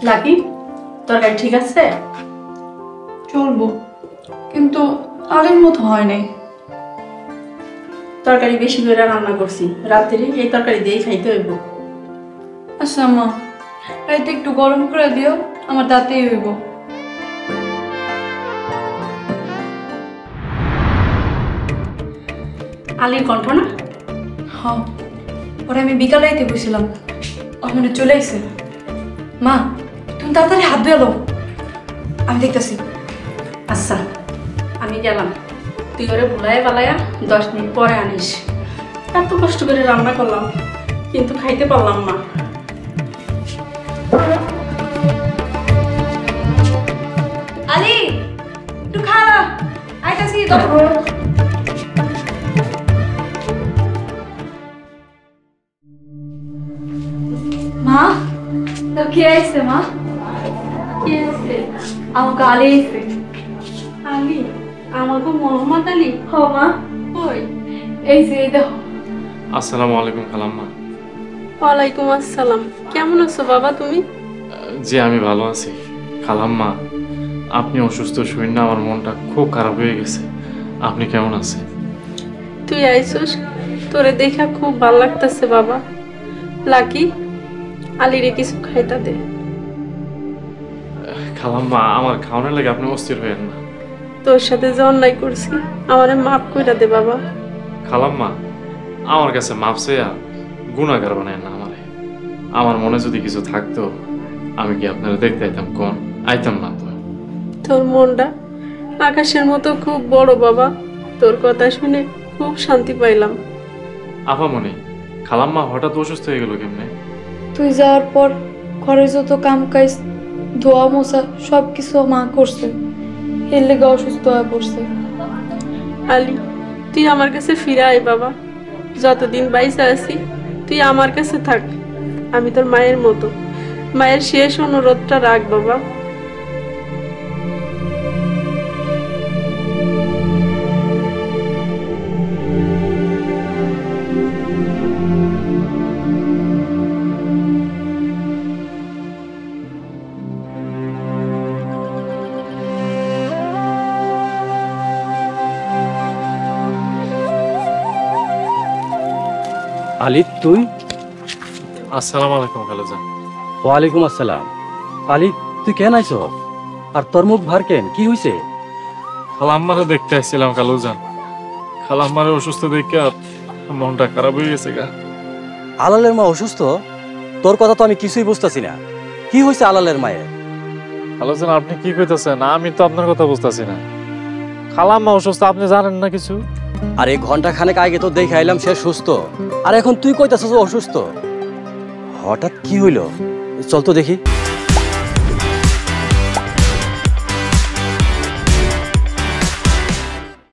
Lucky তরকারি ঠিক আছে? চলবো, কিন্তু আলের মতো হয় নাই। তরকারি বেশি করে রান্না করছি, রাত্রে এই তরকারি দিয়েই খাইতে হইব। আচ্ছা মা, রাইতে একটু গরম করে দিও, আমার দাঁতেই হইব। আলির কণ্ঠ না? হ্যাঁ, ওরা আমি বিকালে আইতে বসছিলাম, ওখানে চলে আইসে। মা তুমি তাড়াতাড়ি হাত ধুয়ে লো, আমি দেখতেছি। আচ্ছা আমি গেলাম, তুই ওরে ভুলাইয়া পালাইয়া 10 মিনিট পরে আনিস। এত কষ্ট করে রান্না করলাম কিন্তু খাইতে পারলাম না। আলি একটু খা, আইতাছি। মা তোর কে আইছে? মা কি আছে? আমাকে আলি আইছে। আলি? আমাকে মোহাম্মদ আলী? হ মা, কই? এই যে এই দেখো। আসসালামু আলাইকুম খালাম্মা। ওয়ালাইকুম আসসালাম। কেমন আছো বাবা তুমি? জি আমি ভালো আছি খালাম্মা। আপনি অসুস্থ শরীর না, আমার মনটা খুব খারাপ হয়ে গেছে। আপনি কেমন আছেন? তুই আইসোস, তোরে দেখা খুব ভালো লাগতেছে বাবা। লাকি আলিরে কিছু খাইতা দে। খালাম্মা আমার খাওয়ানোর লাগে আপনি অস্থির হয়েন না। তোর সাথে যে অন্যায় করছি আমারে মাফ কইরা দে বাবা। খালাম্মা আমার কাছে মাপ চাইয়া গুনাহগার বানায় না আমারে। আমার মনে যদি কিছু থাকতো আমি কি আপনারা দেখতে আইতাম? কোন আইতাম না তো। তোর মনটা আকাশের মতো খুব বড় বাবা, তোর কথা শুনে খুব শান্তি পাইলাম। আপামনি খালাম্মা হঠাৎ অসুস্থ হয়ে গেল কেমনে? তুই যাওয়ার পর ঘরে যত কাম কাজ, ধোয়া মোছা সব কিছু মা করছে, এর লেগে অসুস্থ হয়ে পড়ছে। আলী তুই আমার কাছে ফিরে আয় বাবা, যতদিন বাইসা আছি তুই আমার কাছে থাক। আমি তোর মায়ের মতো, মায়ের শেষ অনুরোধটা রাখ বাবা। আলি তুই? আসসালামু আলাইকুম খালাজান। ওয়ালাইকুম আসসালাম। আলি তুই কেন আইছ? আর তোর মুখ ভার কেন, কি হয়েছে? খালাম্মারে দেখতে আসছিলাম খালুজান। খালাম্মারে অসুস্থ দেখে মনটা খারাপ হয়ে গেছে গা। আলালের মা অসুস্থ? তোর কথা তো আমি কিছুই বুঝতেছি না। কি হয়েছে আলালের মায়ের? খালুজান আপনি কি কইতাছেন? আমি তো আপনার কথা বুঝতেছি না। খালাম্মা অসুস্থ, আপনি জানেন না কিছু? আরে ঘন্টা খানেক আগে তো দেখে আইলাম সে সুস্থ, আর এখন তুই কইতাছিস অসুস্থ। হঠাৎ কি হইল? চল তো দেখি।